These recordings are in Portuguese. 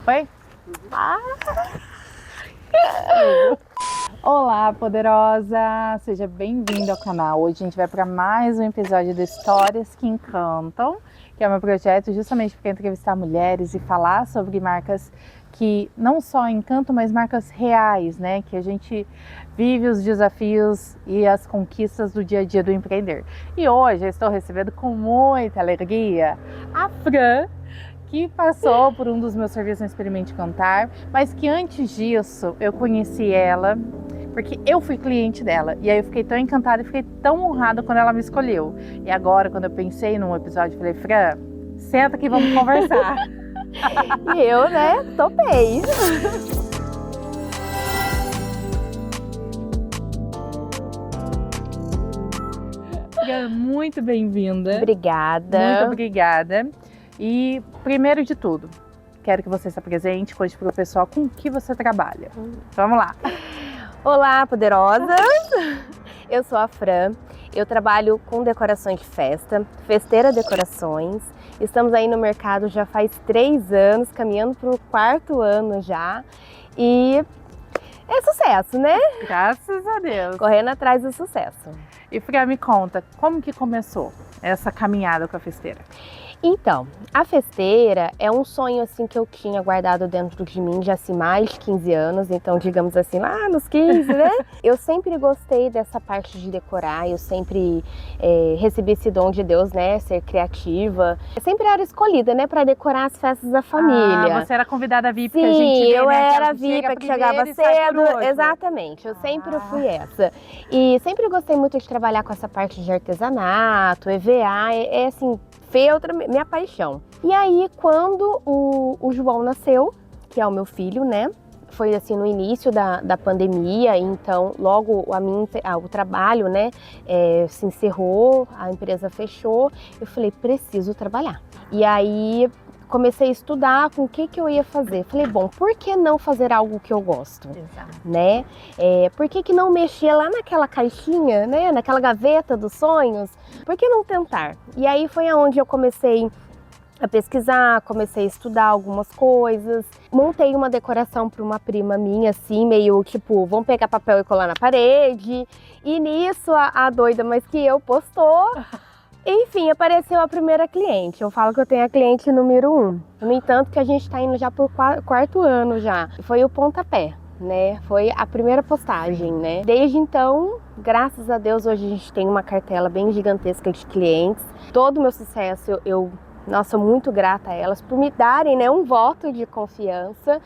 Foi? Olá, poderosa! Seja bem-vinda ao canal. Hoje a gente vai para mais um episódio de Histórias que Encantam, que é o meu projeto justamente para entrevistar mulheres e falar sobre marcas que não só encantam, mas marcas reais, né? Que a gente vive os desafios e as conquistas do dia a dia do empreender. E hoje eu estou recebendo com muita alegria a Fran, que passou por um dos meus serviços no Experimente Cantar, mas que antes disso eu conheci ela porque eu fui cliente dela. E aí eu fiquei tão encantada e fiquei tão honrada quando ela me escolheu. E agora, quando eu pensei num episódio, eu falei, Fran, senta aqui, vamos conversar. E eu, né, topei. Fran, muito bem-vinda. Obrigada. Muito obrigada. E, primeiro de tudo, quero que você se apresente, conte para o pessoal com o que você trabalha. Vamos lá. Olá, poderosas! Eu sou a Fran, eu trabalho com decorações de festa, Festeira Decorações. Estamos aí no mercado já faz 3 anos, caminhando para o 4º ano já. E é sucesso, né? Graças a Deus. Correndo atrás do sucesso. E Fran, me conta, como que começou essa caminhada com a Festeira? Então, a Festeira é um sonho assim que eu tinha guardado dentro de mim já assim mais de 15 anos, então digamos assim, lá nos 15, né? Eu sempre gostei dessa parte de decorar, eu sempre recebi esse dom de Deus, né? Ser criativa. Eu sempre era escolhida, né? Para decorar as festas da família. Ah, você era convidada VIP Sim, que a gente vê, eu né? era VIP, que chegava cedo, exatamente, eu sempre fui essa. E sempre gostei muito de trabalhar com essa parte de artesanato, EVA, é assim, foi outra minha paixão. E aí, quando o João nasceu, que é o meu filho, né? Foi assim no início da pandemia, então logo o trabalho, né, se encerrou, a empresa fechou. Eu falei, preciso trabalhar. E aí comecei a estudar com o que eu ia fazer. Falei, bom, por que não fazer algo que eu gosto? Exato. Né? Por que não mexer lá naquela caixinha, né? Naquela gaveta dos sonhos? Por que não tentar? E aí foi aonde eu comecei a pesquisar, comecei a estudar algumas coisas. Montei uma decoração para uma prima minha, assim, meio tipo, vamos pegar papel e colar na parede. E nisso a doida mais que eu postou. Enfim, apareceu a primeira cliente. Eu falo que eu tenho a cliente número 1. No entanto, que a gente está indo já por 4º ano já. Foi o pontapé, né? Foi a primeira postagem, né? Desde então, graças a Deus, hoje a gente tem uma cartela bem gigantesca de clientes. Todo o meu sucesso, nossa, muito grata a elas por me darem, né, um voto de confiança.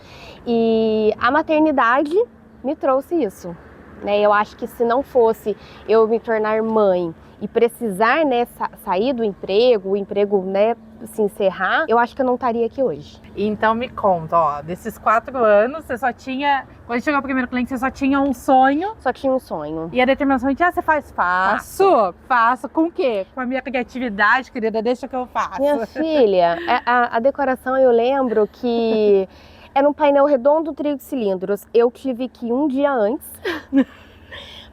E a maternidade me trouxe isso, né? Eu acho que se não fosse eu me tornar mãe e precisar, né, sair do emprego, o emprego, né, se encerrar, eu acho que eu não estaria aqui hoje. Então me conta, ó, desses 4 anos, você só tinha, quando chegou o primeiro cliente, você só tinha um sonho. Só tinha um sonho. E a determinação de, você faz? Faço. Com o quê? Com a minha criatividade, querida, deixa que eu faço. Minha filha, a decoração eu lembro que era um painel redondo, trio de cilindros. Eu tive que ir um dia antes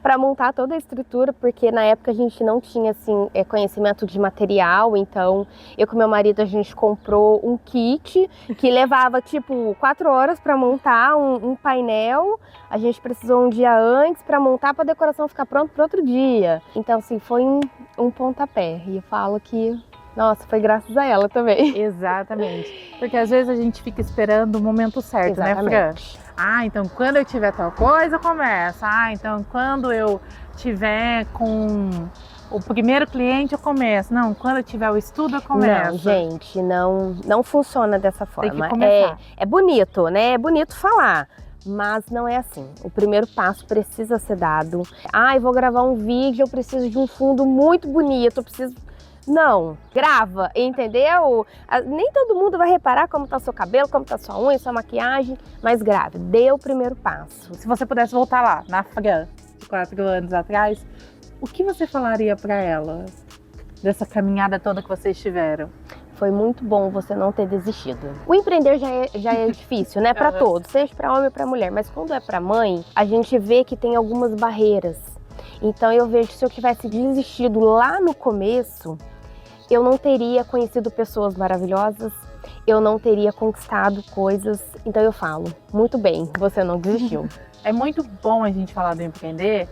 para montar toda a estrutura, porque na época a gente não tinha assim, conhecimento de material, então eu com meu marido a gente comprou um kit que levava tipo 4 horas para montar um painel. A gente precisou um dia antes para montar, para a decoração ficar pronta para outro dia. Então assim, foi um pontapé, e eu falo que nossa, foi graças a ela também. Exatamente. Porque às vezes a gente fica esperando o momento certo, Exatamente. né, Fran? Ah, então quando eu tiver tal coisa, eu começo. Ah, então quando eu tiver com o primeiro cliente, eu começo. Não, quando eu tiver o estudo, eu começo. Não, gente, não funciona dessa forma. Tem que começar. É bonito, né? É bonito falar. Mas não é assim. O primeiro passo precisa ser dado. Ah, eu vou gravar um vídeo, eu preciso de um fundo muito bonito, eu preciso... Não, grava, entendeu? Nem todo mundo vai reparar como tá seu cabelo, como tá sua unha, sua maquiagem, mas grave, dê o primeiro passo. Se você pudesse voltar lá, na Fran, de 4 anos atrás, o que você falaria para ela dessa caminhada toda que vocês tiveram? Foi muito bom você não ter desistido. O empreender já é difícil, né? Para todos, seja para homem ou para mulher, mas quando é para mãe, a gente vê que tem algumas barreiras. Então eu vejo que se eu tivesse desistido lá no começo, eu não teria conhecido pessoas maravilhosas, eu não teria conquistado coisas. Então eu falo, muito bem, você não desistiu. É muito bom a gente falar do empreender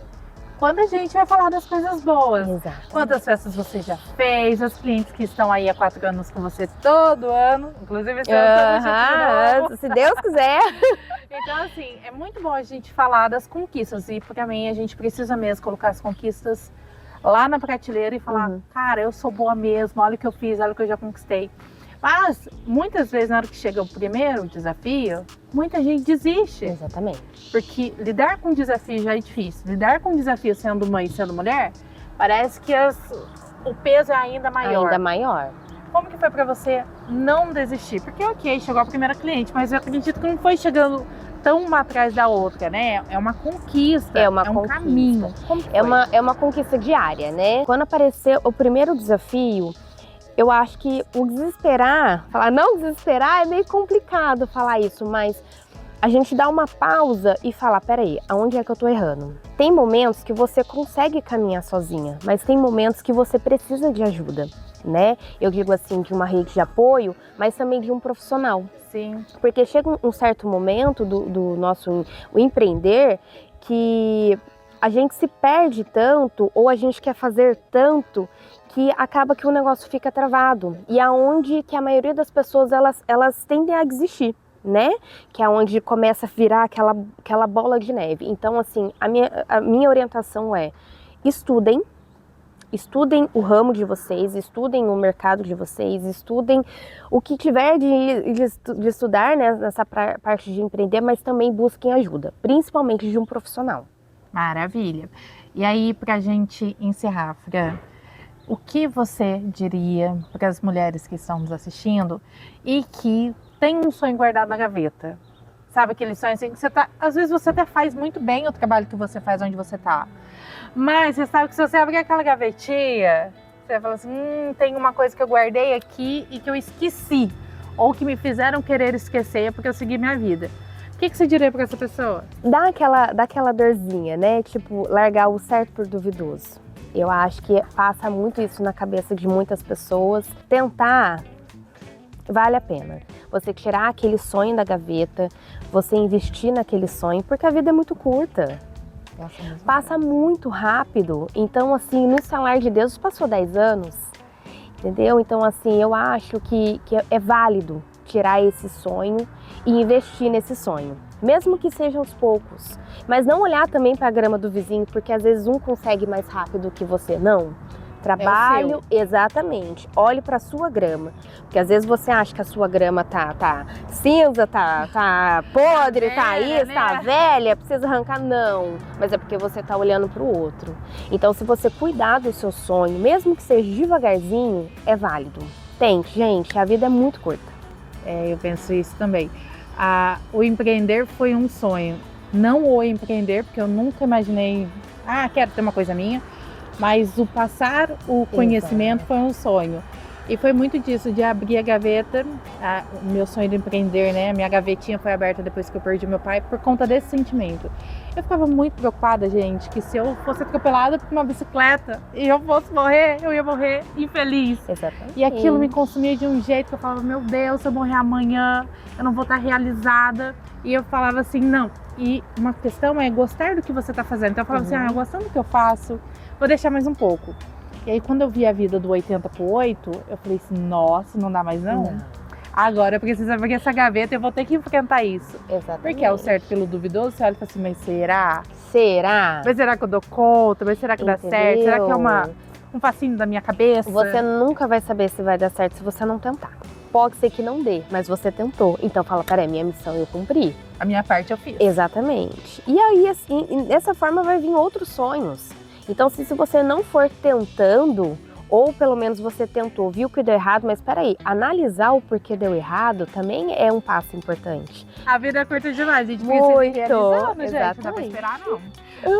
quando a gente vai falar das coisas boas. Exato. Quantas festas você já fez, os clientes que estão aí há 4 anos com você todo ano, inclusive esse ano, se Deus quiser. Então, assim, é muito bom a gente falar das conquistas. E pra mim, a gente precisa mesmo colocar as conquistas lá na prateleira e falar, cara, eu sou boa mesmo, olha o que eu fiz, olha o que eu já conquistei. Mas, muitas vezes, na hora que chega o primeiro desafio, muita gente desiste. Exatamente. Porque lidar com desafio já é difícil. Lidar com desafio sendo mãe e sendo mulher, parece que o peso é ainda maior. Ainda maior. Como que foi pra você não desistir? Porque, ok, chegou a primeira cliente, mas eu acredito que não foi chegando tão uma atrás da outra, né? É uma conquista, é um conquista. caminho. Como que foi? É uma conquista diária, né? Quando apareceu o primeiro desafio, eu acho que o desesperar, falar não desesperar é meio complicado falar isso, mas a gente dá uma pausa e falar, peraí, aonde é que eu tô errando? Tem momentos que você consegue caminhar sozinha, mas tem momentos que você precisa de ajuda, né? Eu digo assim, de uma rede de apoio, mas também de um profissional. Sim. Porque chega um certo momento do nosso empreender que a gente se perde tanto ou a gente quer fazer tanto que acaba que o negócio fica travado. E aonde que a maioria das pessoas elas tendem a desistir, né? Que é onde começa a virar aquela bola de neve. Então, assim, a minha orientação é estudem o ramo de vocês, estudem o mercado de vocês, estudem o que tiver de estudar, né, nessa parte de empreender, mas também busquem ajuda, principalmente de um profissional. Maravilha. E aí, pra gente encerrar, Fran, o que você diria para as mulheres que estão nos assistindo e que tem um sonho guardado na gaveta? Sabe aquele sonho assim que você tá... Às vezes você até faz muito bem o trabalho que você faz onde você tá. Mas você sabe que se você abrir aquela gavetinha, você vai falar assim, tem uma coisa que eu guardei aqui e que eu esqueci. Ou que me fizeram querer esquecer porque eu segui minha vida. O que você diria para essa pessoa? Dá aquela dorzinha, né? Tipo, largar o certo por duvidoso. Eu acho que passa muito isso na cabeça de muitas pessoas. Tentar vale a pena. Você tirar aquele sonho da gaveta, você investir naquele sonho, porque a vida é muito curta. Passa muito rápido. Então, assim, no salar de Deus passou 10 anos, entendeu? Então, assim, eu acho que é válido tirar esse sonho e investir nesse sonho. Mesmo que seja aos poucos. Mas não olhar também para a grama do vizinho, porque às vezes um consegue mais rápido que você. Não. Trabalho, exatamente. Olhe para a sua grama. Porque às vezes você acha que a sua grama tá cinza, tá podre, tá isso, né? Tá velha, precisa arrancar. Não. Mas é porque você tá olhando para o outro. Então, se você cuidar do seu sonho, mesmo que seja devagarzinho, é válido. Tente, gente, a vida é muito curta. Eu penso isso também. O empreender foi um sonho. Não o empreender, porque eu nunca imaginei, quero ter uma coisa minha. Mas o passar o conhecimento foi um sonho. E foi muito disso, de abrir a gaveta, o meu sonho de empreender, né? A minha gavetinha foi aberta depois que eu perdi meu pai, por conta desse sentimento. Eu ficava muito preocupada, gente, que se eu fosse atropelada por uma bicicleta e eu fosse morrer, eu ia morrer infeliz. Exatamente. E aquilo me consumia de um jeito que eu falava, meu Deus, se eu morrer amanhã, eu não vou estar realizada. E eu falava assim, não. E uma questão é gostar do que você está fazendo. Então eu falava assim, gostando do que eu faço, vou deixar mais um pouco. E aí quando eu vi a vida do 80 pro 8, eu falei assim, nossa, não dá mais não? Agora eu preciso abrir essa gaveta e eu vou ter que enfrentar isso. Exatamente. Porque é o certo pelo duvidoso, você olha e fala assim, mas será? Será? Mas será que eu dou conta? Mas será que dá certo? Será que é um fascínio da minha cabeça? Você nunca vai saber se vai dar certo se você não tentar. Pode ser que não dê, mas você tentou. Então fala, peraí, minha missão eu cumpri. A minha parte eu fiz. Exatamente. E aí, assim, dessa forma vai vir outros sonhos. Então, se você não for tentando, ou pelo menos você tentou, viu que deu errado, mas peraí, analisar o porquê deu errado também é um passo importante. A vida é curta demais, a gente muito, precisa realizando, gente, não dá pra esperar não.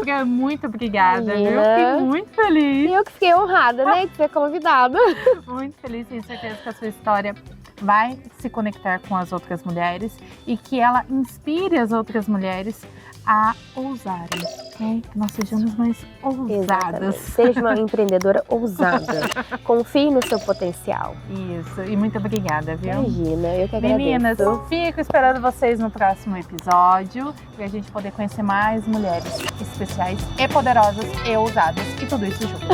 Fran, muito obrigada, viu? Eu fiquei muito feliz. E eu que fiquei honrada, né, de ser convidada. Muito feliz, tenho certeza que a sua história vai se conectar com as outras mulheres e que ela inspire as outras mulheres a ousarem, né? Que nós sejamos mais ousadas. Exatamente. Seja uma empreendedora ousada. Confie no seu potencial. Isso, e muito obrigada, viu? Imagina, eu que agradeço. Meninas, fico esperando vocês no próximo episódio para a gente poder conhecer mais mulheres especiais e poderosas e ousadas e tudo isso junto.